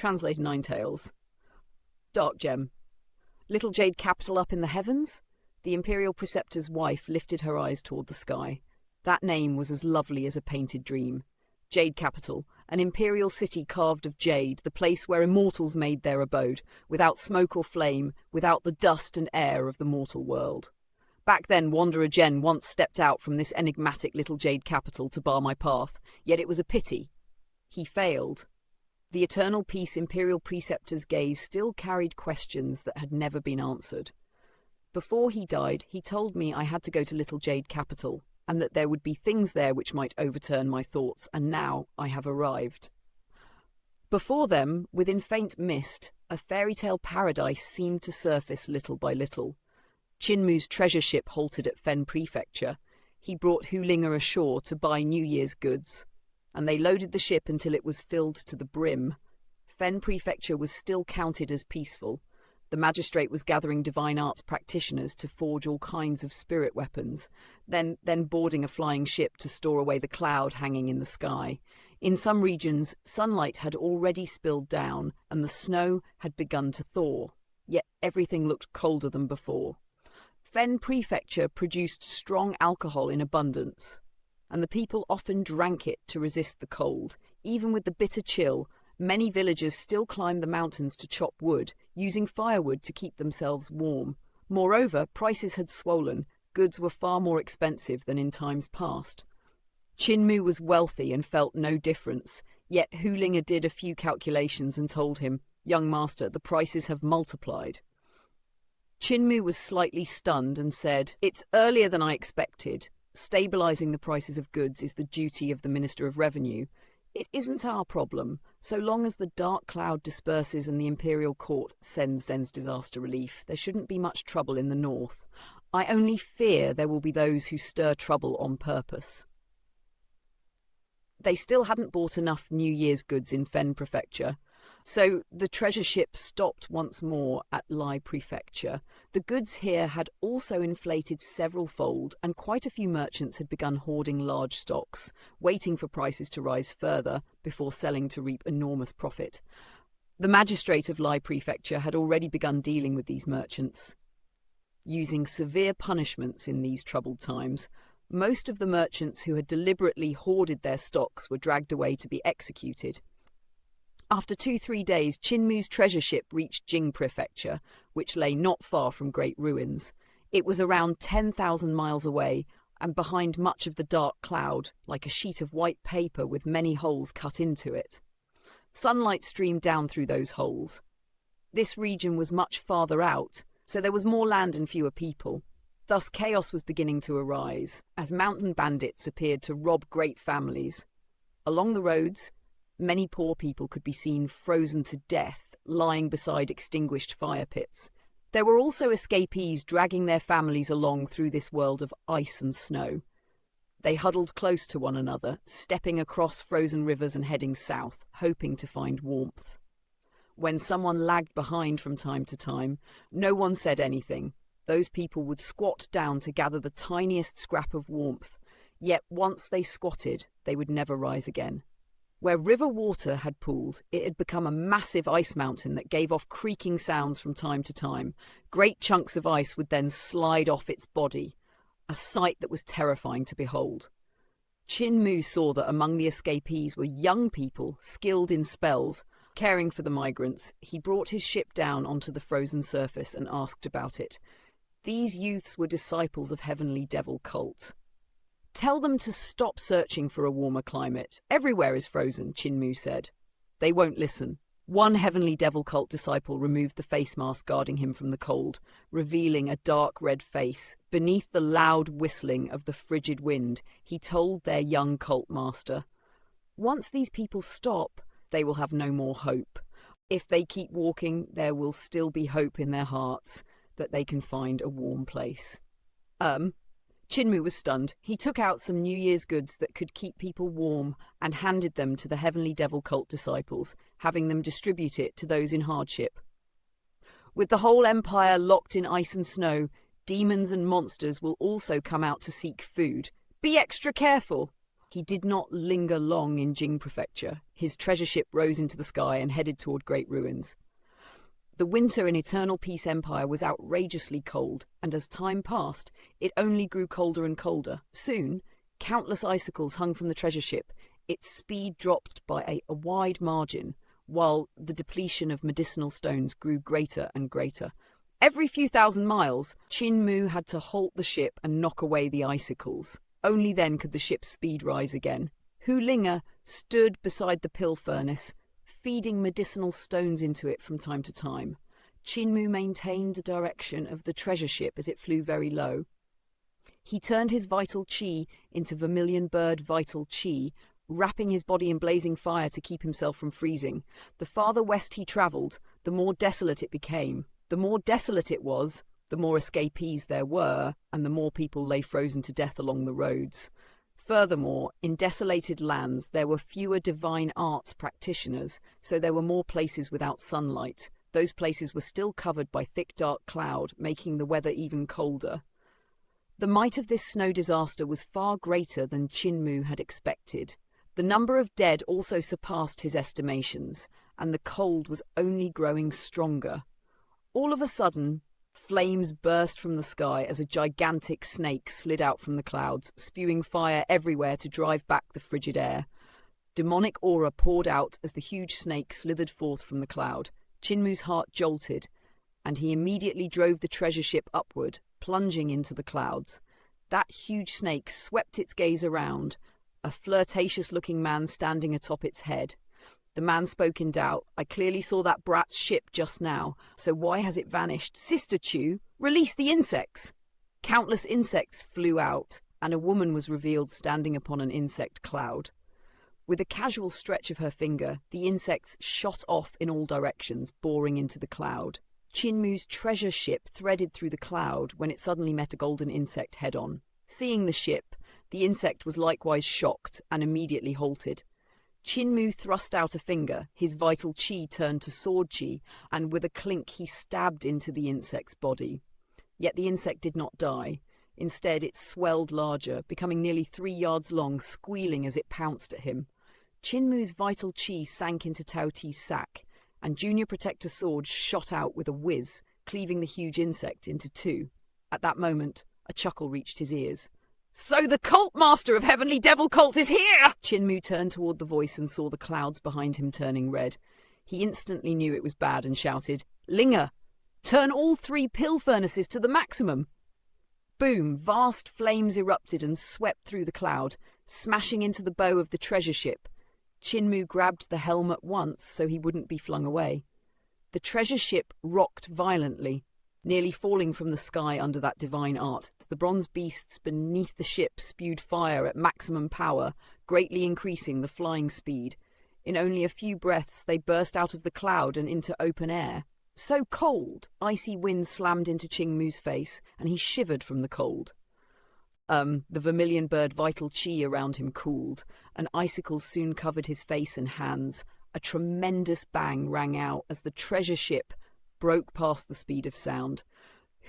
Translated Nine Tales. Dark Gem. Little jade capital up in the heavens? The Imperial Preceptor's wife lifted her eyes toward the sky. That name was as lovely as a painted dream. Jade Capital, an imperial city carved of jade, the place where immortals made their abode, without smoke or flame, without the dust and air of the mortal world. Back then, Wanderer Jen once stepped out from this enigmatic little jade capital to bar my path, yet it was a pity. He failed. The Eternal Peace Imperial Preceptor's gaze still carried questions that had never been answered. Before he died, he told me I had to go to Little Jade Capital, and that there would be things there which might overturn my thoughts, and now I have arrived. Before them, within faint mist, a fairy tale paradise seemed to surface little by little. Chinmu's treasure ship halted at Fen Prefecture. He brought Hulinger ashore to buy New Year's goods, and they loaded the ship until it was filled to the brim. Fen Prefecture was still counted as peaceful. The magistrate was gathering divine arts practitioners to forge all kinds of spirit weapons, then boarding a flying ship to store away the cloud hanging in the sky. In some regions, sunlight had already spilled down, and the snow had begun to thaw, yet everything looked colder than before. Fen Prefecture produced strong alcohol in abundance, and the people often drank it to resist the cold. Even with the bitter chill, many villagers still climbed the mountains to chop wood, using firewood to keep themselves warm. Moreover, prices had swollen. Goods were far more expensive than in times past. Chinmu was wealthy and felt no difference, yet Hulinger did a few calculations and told him, "Young master, the prices have multiplied." Chinmu was slightly stunned and said, "It's earlier than I expected. Stabilizing the prices of goods is the duty of the Minister of Revenue. It isn't our problem, so long as the dark cloud disperses and the Imperial Court sends thence disaster relief. There shouldn't be much trouble in the north. I only fear there will be those who stir trouble on purpose." They still hadn't bought enough New Year's goods in Fen Prefecture, so the treasure ship stopped once more at Lai Prefecture. The goods here had also inflated several-fold, and quite a few merchants had begun hoarding large stocks, waiting for prices to rise further before selling to reap enormous profit. The magistrate of Lai Prefecture had already begun dealing with these merchants, using severe punishments in these troubled times. Most of the merchants who had deliberately hoarded their stocks were dragged away to be executed. After 2-3 days, Chinmu's treasure ship reached Jing Prefecture, which lay not far from Great Ruins. It was around 10,000 miles away, and behind much of the dark cloud, like a sheet of white paper with many holes cut into it. Sunlight streamed down through those holes. This region was much farther out, so there was more land and fewer people. Thus chaos was beginning to arise, as mountain bandits appeared to rob great families. Along the roads, many poor people could be seen frozen to death, lying beside extinguished fire pits. There were also escapees dragging their families along through this world of ice and snow. They huddled close to one another, stepping across frozen rivers and heading south, hoping to find warmth. When someone lagged behind from time to time, no one said anything. Those people would squat down to gather the tiniest scrap of warmth, yet once they squatted, they would never rise again. Where river water had pooled, it had become a massive ice mountain that gave off creaking sounds from time to time. Great chunks of ice would then slide off its body, a sight that was terrifying to behold. Chinmu saw that among the escapees were young people skilled in spells. Caring for the migrants, he brought his ship down onto the frozen surface and asked about it. These youths were disciples of Heavenly Devil Cult. "Tell them to stop searching for a warmer climate. Everywhere is frozen," Chinmu said. They won't listen. One Heavenly Devil Cult disciple removed the face mask guarding him from the cold, revealing a dark red face. Beneath the loud whistling of the frigid wind, he told their young cult master, "Once these people stop, they will have no more hope. If they keep walking, there will still be hope in their hearts that they can find a warm place." Chinmu was stunned. He took out some New Year's goods that could keep people warm and handed them to the Heavenly Devil Cult disciples, having them distribute it to those in hardship. With the whole empire locked in ice and snow, demons and monsters will also come out to seek food. Be extra careful. He did not linger long in Jing Prefecture. His treasure ship rose into the sky and headed toward great ruins. The winter in Eternal Peace Empire was outrageously cold, and as time passed, it only grew colder and colder. Soon, countless icicles hung from the treasure ship. Its speed dropped by a wide margin, while the depletion of medicinal stones grew greater and greater. Every few thousand miles, Qin Mu had to halt the ship and knock away the icicles. Only then could the ship's speed rise again. Hu Linge stood beside the pill furnace, feeding medicinal stones into it from time to time. Qin Mu maintained the direction of the treasure ship as it flew very low. He turned his vital qi into vermilion bird vital qi, wrapping his body in blazing fire to keep himself from freezing. The farther west he travelled, the more desolate it became. The more desolate it was, the more escapees there were, and the more people lay frozen to death along the roads. Furthermore, in desolated lands there were fewer divine arts practitioners, so there were more places without sunlight. Those places were still covered by thick dark cloud, making the weather even colder. The might of this snow disaster was far greater than Qin Mu had expected. The number of dead also surpassed his estimations, and the cold was only growing stronger. All of a sudden, flames burst from the sky as a gigantic snake slid out from the clouds, spewing fire everywhere to drive back the frigid air. Demonic aura poured out as the huge snake slithered forth from the cloud. Qin Mu's heart jolted, and he immediately drove the treasure ship upward, plunging into the clouds. That huge snake swept its gaze around, a flirtatious-looking man standing atop its head. The man spoke in doubt. "I clearly saw that brat's ship just now, so why has it vanished? Sister Chu, release the insects!" Countless insects flew out, and a woman was revealed standing upon an insect cloud. With a casual stretch of her finger, the insects shot off in all directions, boring into the cloud. Qin Mu's treasure ship threaded through the cloud when it suddenly met a golden insect head-on. Seeing the ship, the insect was likewise shocked and immediately halted. Qin Mu thrust out a finger, his vital qi turned to sword qi, and with a clink he stabbed into the insect's body. Yet the insect did not die. Instead, it swelled larger, becoming nearly 3 yards long, squealing as it pounced at him. Qin Mu's vital qi sank into Tao Ti's sack, and Junior Protector Sword shot out with a whiz, cleaving the huge insect into 2. At that moment, a chuckle reached his ears. "So the cult master of Heavenly Devil Cult is here!" Qin Mu turned toward the voice and saw the clouds behind him turning red. He instantly knew it was bad and shouted, "Linge, turn all 3 pill furnaces to the maximum!" Boom! Vast flames erupted and swept through the cloud, smashing into the bow of the treasure ship. Qin Mu grabbed the helm at once so he wouldn't be flung away. The treasure ship rocked violently, nearly falling from the sky under that divine art. The bronze beasts beneath the ship spewed fire at maximum power, greatly increasing the flying speed. In only a few breaths they burst out of the cloud and into open air. So cold, icy wind slammed into Qin Mu's face, and he shivered from the cold. The vermilion bird vital qi around him cooled, and icicles soon covered his face and hands. A tremendous bang rang out as the treasure ship broke past the speed of sound.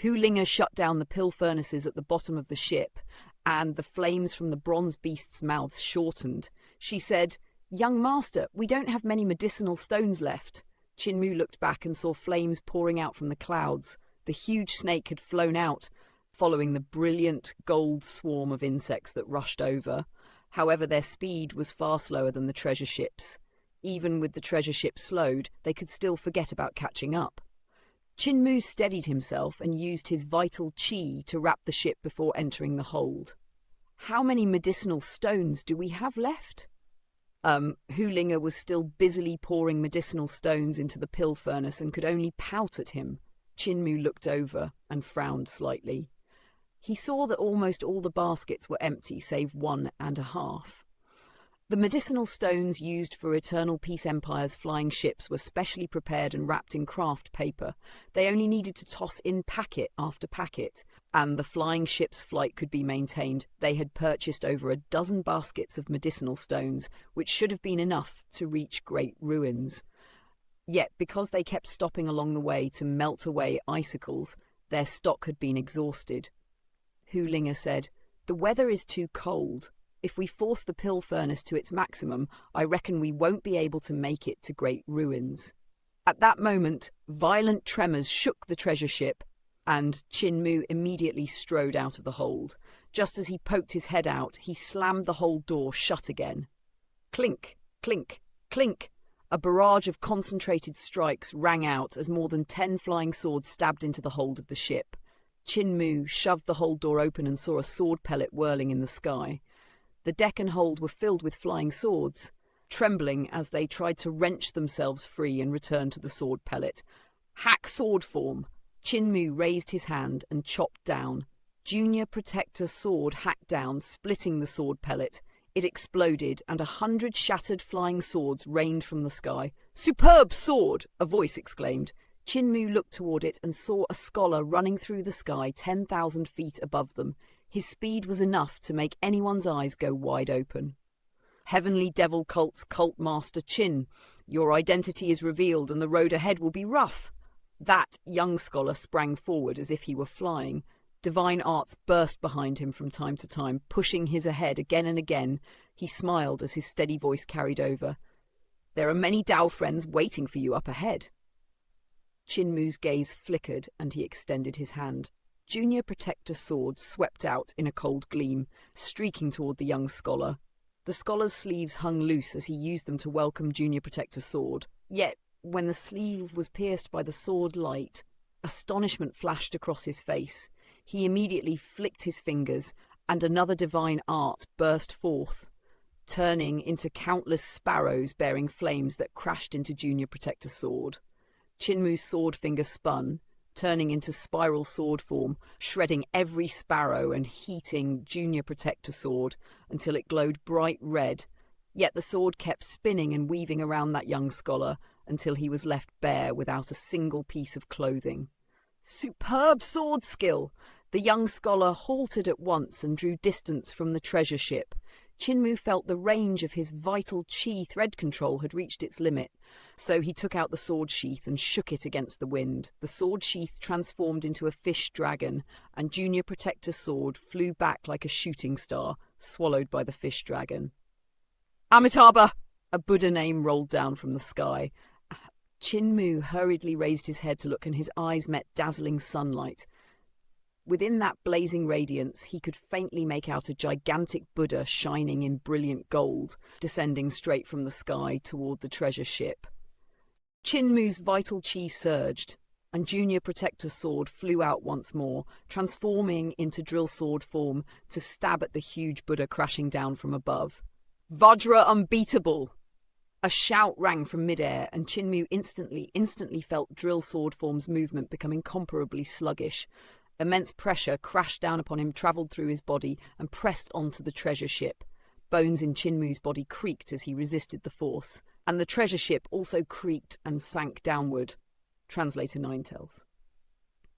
Hu Linge shut down the pill furnaces at the bottom of the ship, and the flames from the bronze beast's mouth shortened. She said, "Young master, we don't have many medicinal stones left." Qin Mu looked back and saw flames pouring out from the clouds. The huge snake had flown out, following the brilliant gold swarm of insects that rushed over. However, their speed was far slower than the treasure ship's. Even with the treasure ship slowed, they could still forget about catching up. Qin Mu steadied himself and used his vital qi to wrap the ship before entering the hold. "How many medicinal stones do we have left?" Hu Linge was still busily pouring medicinal stones into the pill furnace and could only pout at him. Qin Mu looked over and frowned slightly. He saw that almost all the baskets were empty, save 1.5. The medicinal stones used for Eternal Peace Empire's flying ships were specially prepared and wrapped in craft paper. They only needed to toss in packet after packet, and the flying ship's flight could be maintained. They had purchased over a dozen baskets of medicinal stones, which should have been enough to reach great ruins. Yet, because they kept stopping along the way to melt away icicles, their stock had been exhausted. Hu Linge said, "The weather is too cold. If we force the pill furnace to its maximum, I reckon we won't be able to make it to Great Ruins." At that moment, violent tremors shook the treasure ship, and Qin Mu immediately strode out of the hold. Just as he poked his head out, he slammed the hold door shut again. Clink, clink, clink. A barrage of concentrated strikes rang out as more than 10 flying swords stabbed into the hold of the ship. Qin Mu shoved the hold door open and saw a sword pellet whirling in the sky. The deck and hold were filled with flying swords, trembling as they tried to wrench themselves free and return to the sword pellet. Hack sword form! Qin Mu raised his hand and chopped down. Junior Protector sword hacked down, splitting the sword pellet. It exploded, and 100 shattered flying swords rained from the sky. "Superb sword!" a voice exclaimed. Qin Mu looked toward it and saw a scholar running through the sky 10,000 feet above them. His speed was enough to make anyone's eyes go wide open. "Heavenly Devil Cult's Cult Master Qin, your identity is revealed and the road ahead will be rough." That young scholar sprang forward as if he were flying. Divine arts burst behind him from time to time, pushing his ahead again and again. He smiled as his steady voice carried over. "There are many Dao friends waiting for you up ahead." Qin Mu's gaze flickered and he extended his hand. Junior Protector sword swept out in a cold gleam, streaking toward the young scholar. The scholar's sleeves hung loose as he used them to welcome Junior Protector sword. Yet, when the sleeve was pierced by the sword light, astonishment flashed across his face. He immediately flicked his fingers, and another divine art burst forth, turning into countless sparrows bearing flames that crashed into Junior Protector sword. Qin Mu's sword finger spun, turning into spiral sword form, shredding every sparrow and heating Junior Protector sword until it glowed bright red. Yet the sword kept spinning and weaving around that young scholar until he was left bare without a single piece of clothing. Superb sword skill! The young scholar halted at once and drew distance from the treasure ship. Qin Mu felt the range of his vital qi thread control had reached its limit, so he took out the sword sheath and shook it against the wind. The sword sheath transformed into a fish dragon, and Junior Protector's sword flew back like a shooting star, swallowed by the fish dragon. "Amitabha!" A Buddha name rolled down from the sky. Qin Mu hurriedly raised his head to look, and his eyes met dazzling sunlight. Within that blazing radiance, he could faintly make out a gigantic Buddha shining in brilliant gold, descending straight from the sky toward the treasure ship. Qin Mu's vital qi surged, and Junior Protector's sword flew out once more, transforming into drill sword form to stab at the huge Buddha crashing down from above. "Vajra unbeatable!" A shout rang from midair, and Qin Mu instantly felt drill sword form's movement become incomparably sluggish. Immense pressure crashed down upon him, travelled through his body, and pressed onto the treasure ship. Bones in Qin Mu's body creaked as he resisted the force, and the treasure ship also creaked and sank downward. Translator Ninetales.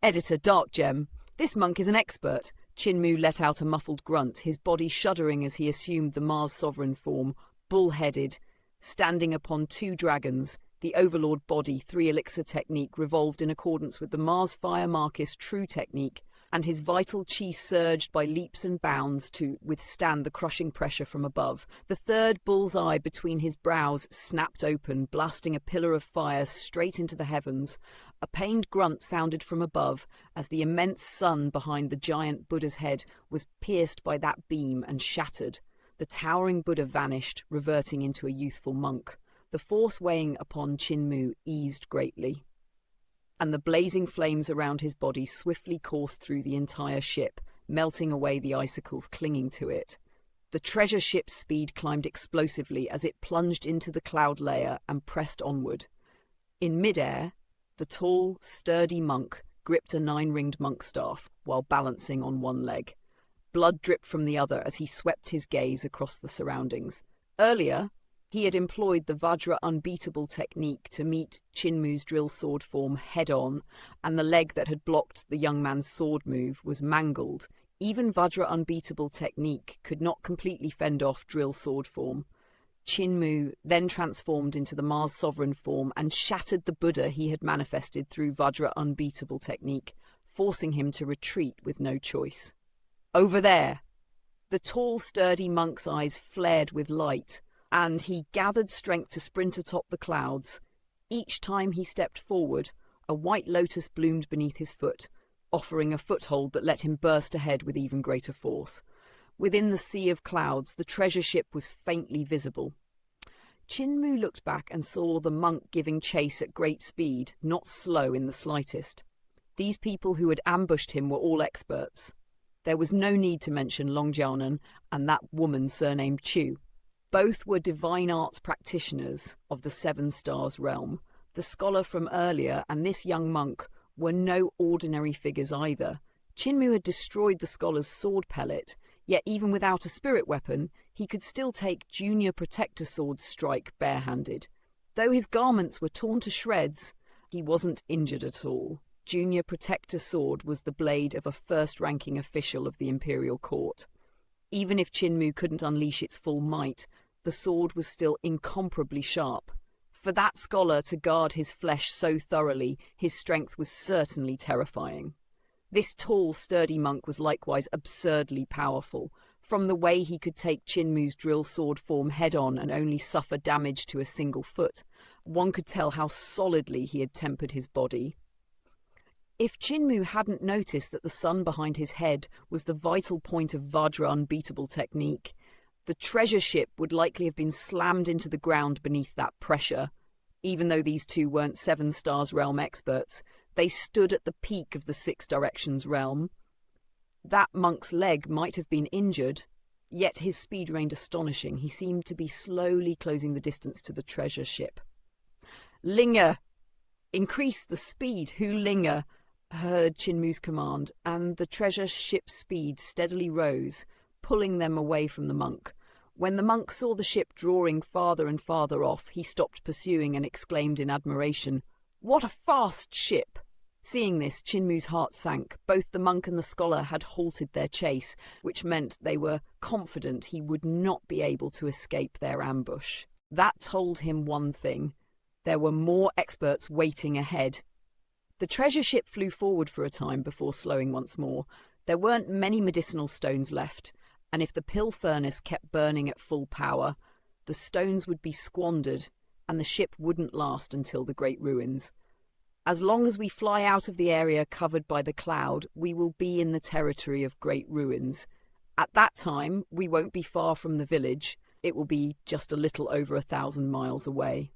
Editor Dark Gem. This monk is an expert. Qin Mu let out a muffled grunt, his body shuddering as he assumed the Mars Sovereign form, bull-headed, standing upon 2 dragons. The Overlord body 3 elixir technique revolved in accordance with the Mars Fire Marcus True technique, and his vital qi surged by leaps and bounds to withstand the crushing pressure from above. The third bull's eye between his brows snapped open, blasting a pillar of fire straight into the heavens. A pained grunt sounded from above as the immense sun behind the giant Buddha's head was pierced by that beam and shattered. The towering Buddha vanished, reverting into a youthful monk. The force weighing upon Qin Mu eased greatly, and the blazing flames around his body swiftly coursed through the entire ship, melting away the icicles clinging to it. The treasure ship's speed climbed explosively as it plunged into the cloud layer and pressed onward. In midair, the tall, sturdy monk gripped a 9-ringed monk staff while balancing on one leg. Blood dripped from the other as he swept his gaze across the surroundings. Earlier, he had employed the Vajra unbeatable technique to meet Qin Mu's drill sword form head-on, and the leg that had blocked the young man's sword move was mangled. Even Vajra unbeatable technique could not completely fend off drill sword form. Qin Mu then transformed into the Mars Sovereign form and shattered the Buddha he had manifested through Vajra unbeatable technique, forcing him to retreat with no choice. "Over there!" The tall, sturdy monk's eyes flared with light, and he gathered strength to sprint atop the clouds. Each time he stepped forward, a white lotus bloomed beneath his foot, offering a foothold that let him burst ahead with even greater force. Within the sea of clouds, the treasure ship was faintly visible. Chinmu looked back and saw the monk giving chase at great speed, not slow in the slightest. These people who had ambushed him were all experts. There was no need to mention Long Jiaonan and that woman surnamed Chu. Both were divine arts practitioners of the Seven Stars realm. The scholar from earlier and this young monk were no ordinary figures either. Chinmu had destroyed the scholar's sword pellet, yet even without a spirit weapon, he could still take Junior Protector Sword's strike barehanded. Though his garments were torn to shreds, he wasn't injured at all. Junior Protector Sword was the blade of a first-ranking official of the Imperial Court. Even if Chinmu couldn't unleash its full might, the sword was still incomparably sharp. For that scholar to guard his flesh so thoroughly, his strength was certainly terrifying. This tall, sturdy monk was likewise absurdly powerful. From the way he could take Chinmu's drill sword form head-on and only suffer damage to a single foot, one could tell how solidly he had tempered his body. If Chinmu hadn't noticed that the sun behind his head was the vital point of Vajra unbeatable technique, the treasure ship would likely have been slammed into the ground beneath that pressure. Even though these two weren't Seven Stars realm experts, they stood at the peak of the Six Directions realm. That monk's leg might have been injured, yet his speed remained astonishing. He seemed to be slowly closing the distance to the treasure ship. "Linger! Increase the speed, Hu Linger!" heard Chinmu's command, and the treasure ship's speed steadily rose, pulling them away from the monk. When the monk saw the ship drawing farther and farther off, he stopped pursuing and exclaimed in admiration, "What a fast ship!" Seeing this, Chinmu's heart sank. Both the monk and the scholar had halted their chase, which meant they were confident he would not be able to escape their ambush. That told him one thing: there were more experts waiting ahead. The treasure ship flew forward for a time before slowing once more. There weren't many medicinal stones left, and if the pill furnace kept burning at full power, the stones would be squandered, and the ship wouldn't last until the Great Ruins. As long as we fly out of the area covered by the cloud, we will be in the territory of Great Ruins. At that time, we won't be far from the village. It will be just a little over 1,000 miles away.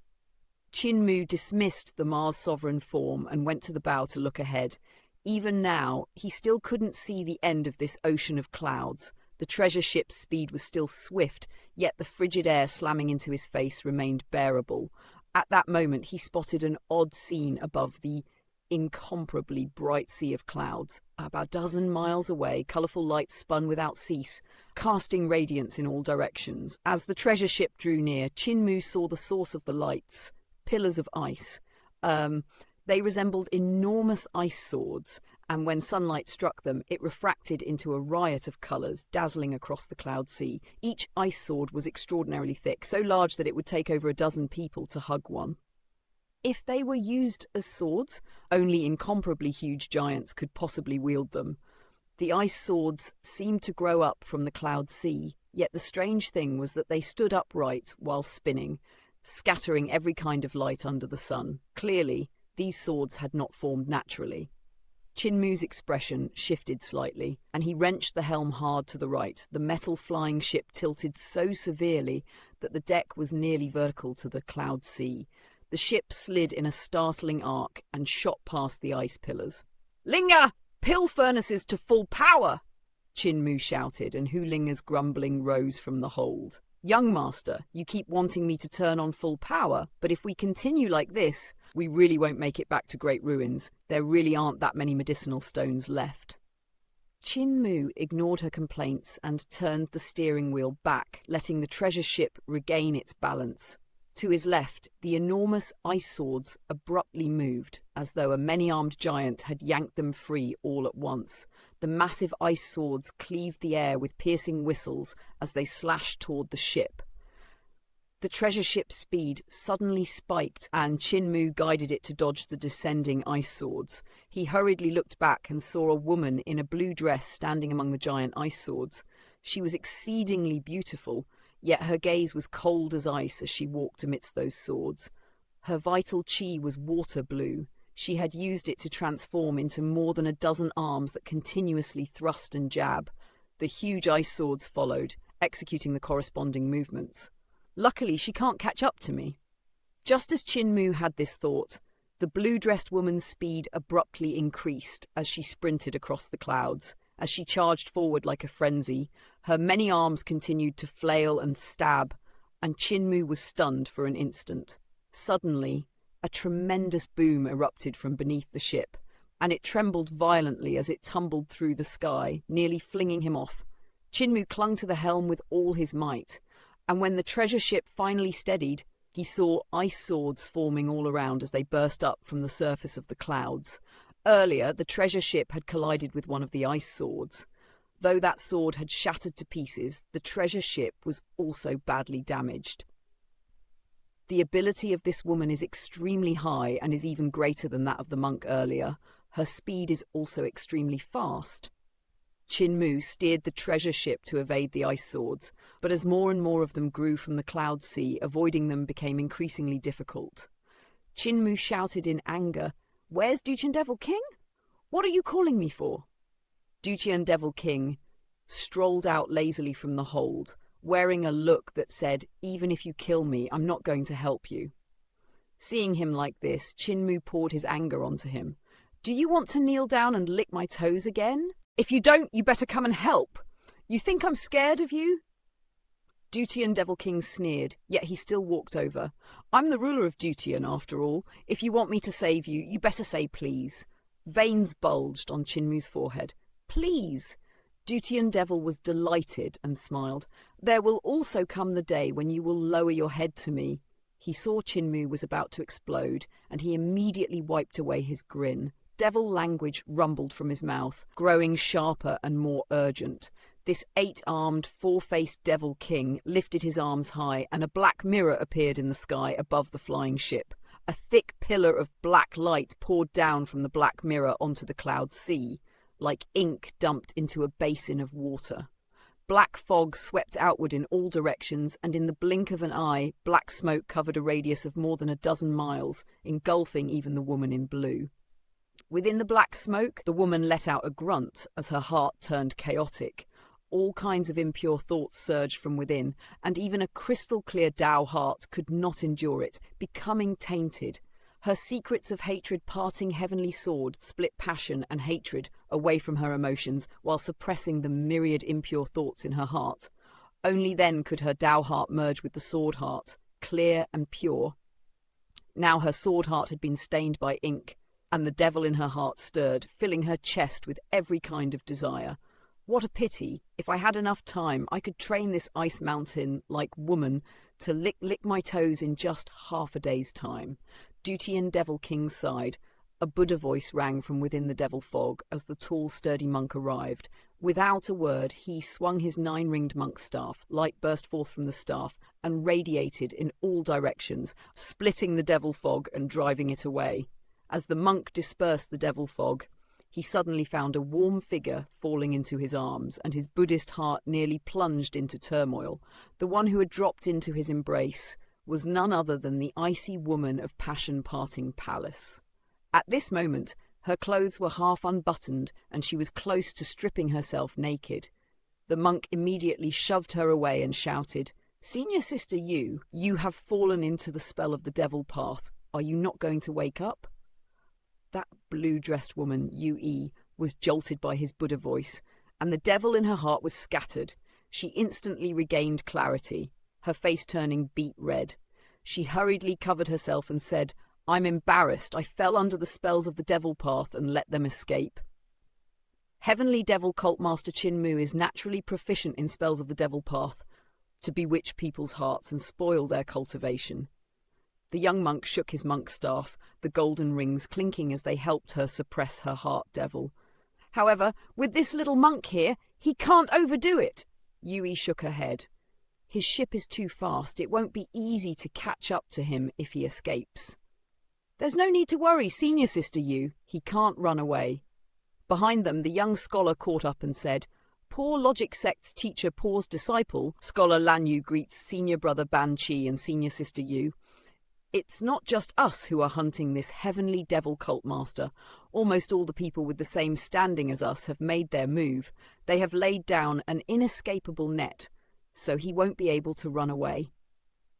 Chinmu dismissed the Mars Sovereign form and went to the bow to look ahead. Even now, he still couldn't see the end of this ocean of clouds. The treasure ship's speed was still swift, yet the frigid air slamming into his face remained bearable. At that moment, he spotted an odd scene above the incomparably bright sea of clouds. About a dozen miles away, colourful lights spun without cease, casting radiance in all directions. As the treasure ship drew near, Chinmu saw the source of the lights, pillars of ice. They resembled enormous ice swords, and when sunlight struck them, it refracted into a riot of colours, dazzling across the cloud sea. Each ice sword was extraordinarily thick, so large that it would take over a dozen people to hug one. If they were used as swords, only incomparably huge giants could possibly wield them. The ice swords seemed to grow up from the cloud sea, yet the strange thing was that they stood upright while spinning, scattering every kind of light under the sun. Clearly, these swords had not formed naturally. Chinmu's expression shifted slightly, and he wrenched the helm hard to the right. The metal flying ship tilted so severely that the deck was nearly vertical to the cloud sea. The ship slid in a startling arc and shot past the ice pillars. "Linger! Pill furnaces to full power!" Chinmu shouted, and Hu Linger's grumbling rose from the hold. "Young master, you keep wanting me to turn on full power, but if we continue like this, we really won't make it back to Great Ruins. There really aren't that many medicinal stones left." Chinmu ignored her complaints and turned the steering wheel back, letting the treasure ship regain its balance. To his left, the enormous ice swords abruptly moved, as though a many-armed giant had yanked them free all at once. The massive ice swords cleaved the air with piercing whistles as they slashed toward the ship. The treasure ship's speed suddenly spiked, and Chinmu guided it to dodge the descending ice swords. He hurriedly looked back and saw a woman in a blue dress standing among the giant ice swords. She was exceedingly beautiful, yet her gaze was cold as ice as she walked amidst those swords. Her vital chi was water blue. She had used it to transform into more than a dozen arms that continuously thrust and jab. The huge ice swords followed, executing the corresponding movements. Luckily, she can't catch up to me. Just as Qin Mu had this thought, the blue-dressed woman's speed abruptly increased as she sprinted across the clouds. As she charged forward like a frenzy, her many arms continued to flail and stab, and Qin Mu was stunned for an instant. Suddenly, a tremendous boom erupted from beneath the ship, and it trembled violently as it tumbled through the sky, nearly flinging him off. Qin Mu clung to the helm with all his might, and when the treasure ship finally steadied, he saw ice swords forming all around as they burst up from the surface of the clouds. Earlier, the treasure ship had collided with one of the ice swords. Though that sword had shattered to pieces, the treasure ship was also badly damaged. The ability of this woman is extremely high and is even greater than that of the monk earlier. Her speed is also extremely fast. Qin Mu steered the treasure ship to evade the ice swords, but as more and more of them grew from the cloud sea, avoiding them became increasingly difficult. Qin Mu shouted in anger, "Where's Duqian Devil King? What are you calling me for?" Duqian Devil King strolled out lazily from the hold, wearing a look that said, "Even if you kill me, I'm not going to help you." Seeing him like this, Qin Mu poured his anger onto him. "Do you want to kneel down and lick my toes again? If you don't, you better come and help. You think I'm scared of you?" Duqian Devil King sneered, yet he still walked over. "I'm the ruler of Duqian, after all. If you want me to save you, you better say please." Veins bulged on Qin Mu's forehead. "Please." Duqian Devil was delighted and smiled. "There will also come the day when you will lower your head to me." He saw Qin Mu was about to explode, and he immediately wiped away his grin. Devil language rumbled from his mouth, growing sharper and more urgent. This 8-armed, 4-faced Devil King lifted his arms high, and a black mirror appeared in the sky above the flying ship. A thick pillar of black light poured down from the black mirror onto the cloud sea, like ink dumped into a basin of water. Black fog swept outward in all directions, and in the blink of an eye, black smoke covered a radius of more than a dozen miles, engulfing even the woman in blue. Within the black smoke, the woman let out a grunt as her heart turned chaotic. All kinds of impure thoughts surged from within, and even a crystal-clear Tao heart could not endure it, becoming tainted. Her secrets of hatred parting heavenly sword split passion and hatred away from her emotions while suppressing the myriad impure thoughts in her heart. Only then could her Tao heart merge with the sword heart, clear and pure. Now her sword heart had been stained by ink, and the devil in her heart stirred, filling her chest with every kind of desire. What a pity. If I had enough time, I could train this ice mountain-like woman to lick my toes in just half a day's time. Duqian Devil King sighed. A Buddha voice rang from within the devil fog as the tall, sturdy monk arrived. Without a word, he swung his 9-ringed monk's staff. Light burst forth from the staff and radiated in all directions, splitting the devil fog and driving it away. As the monk dispersed the devil fog, he suddenly found a warm figure falling into his arms, and his Buddhist heart nearly plunged into turmoil. The one who had dropped into his embrace was none other than the icy woman of Passion Parting Palace. At this moment, her clothes were half unbuttoned, and she was close to stripping herself naked. The monk immediately shoved her away and shouted, "Senior Sister Yu, you have fallen into the spell of the devil path. Are you not going to wake up?" That blue-dressed woman, Yu-E, was jolted by his Buddha voice, and the devil in her heart was scattered. She instantly regained clarity, her face turning beet red. She hurriedly covered herself and said, "I'm embarrassed. I fell under the spells of the devil path and let them escape." Heavenly Devil Cult Master Qin Mu is naturally proficient in spells of the devil path to bewitch people's hearts and spoil their cultivation. The young monk shook his monk staff, the golden rings clinking as they helped her suppress her heart devil. "However, with this little monk here, he can't overdo it." Yui shook her head. "His ship is too fast. It won't be easy to catch up to him if he escapes." "There's no need to worry, Senior Sister Yu. He can't run away." Behind them, the young scholar caught up and said, poor logic sect's teacher Paul's disciple, Scholar Lan Yu greets senior brother Ban Chi and senior sister Yu. It's not just us who are hunting this heavenly devil cult master. Almost all the people with the same standing as us have made their move. They have laid down an inescapable net, so he won't be able to run away.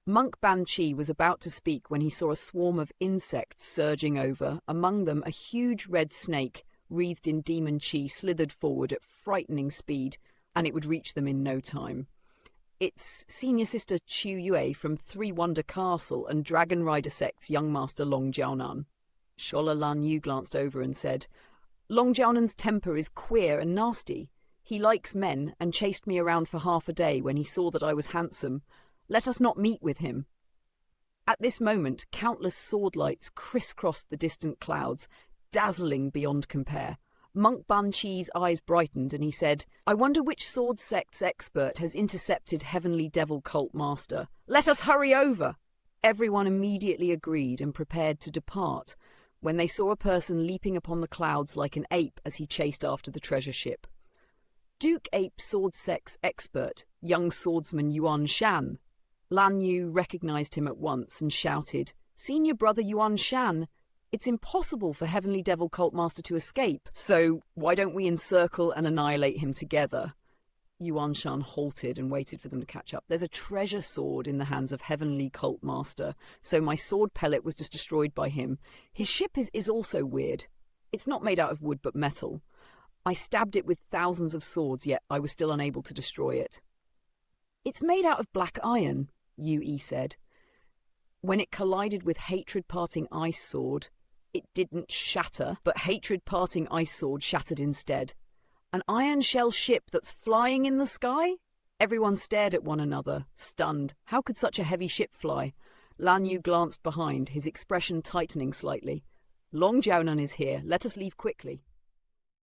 Monk Ban Chi was about to speak when he saw a swarm of insects surging over, among them a huge red snake, wreathed in demon chi, slithered forward at frightening speed, and it would reach them in no time. It's senior sister Chu Yue from Three Wonder Castle and Dragon Rider sect's young master Long Jiaonan. Scholar Lan Yu glanced over and said, Long Jiaonan's temper is queer and nasty. He likes men and chased me around for half a day when he saw that I was handsome. Let us not meet with him. At this moment, countless sword lights crisscrossed the distant clouds, dazzling beyond compare. Monk Ban Chi's eyes brightened and he said, I wonder which sword sect's expert has intercepted Heavenly Devil Cult Master. Let us hurry over! Everyone immediately agreed and prepared to depart when they saw a person leaping upon the clouds like an ape as he chased after the treasure ship. Duke Ape Sword Sect's expert, young swordsman Yuan Shan. Lan Yu recognized him at once and shouted, Senior brother Yuan Shan, it's impossible for Heavenly Devil Cult Master to escape, so why don't we encircle and annihilate him together? Yuan Shan halted and waited for them to catch up. There's a treasure sword in the hands of Heavenly Cult Master, so my sword pellet was just destroyed by him. His ship is also weird. It's not made out of wood but metal. I stabbed it with thousands of swords, yet I was still unable to destroy it. It's made out of black iron, Yue said. When it collided with Hatred Parting Ice Sword, it didn't shatter, but Hatred Parting Ice Sword shattered instead. An iron shell ship that's flying in the sky? Everyone stared at one another, stunned. How could such a heavy ship fly? Lan Yu glanced behind, his expression tightening slightly. Long Jiaonan is here. Let us leave quickly.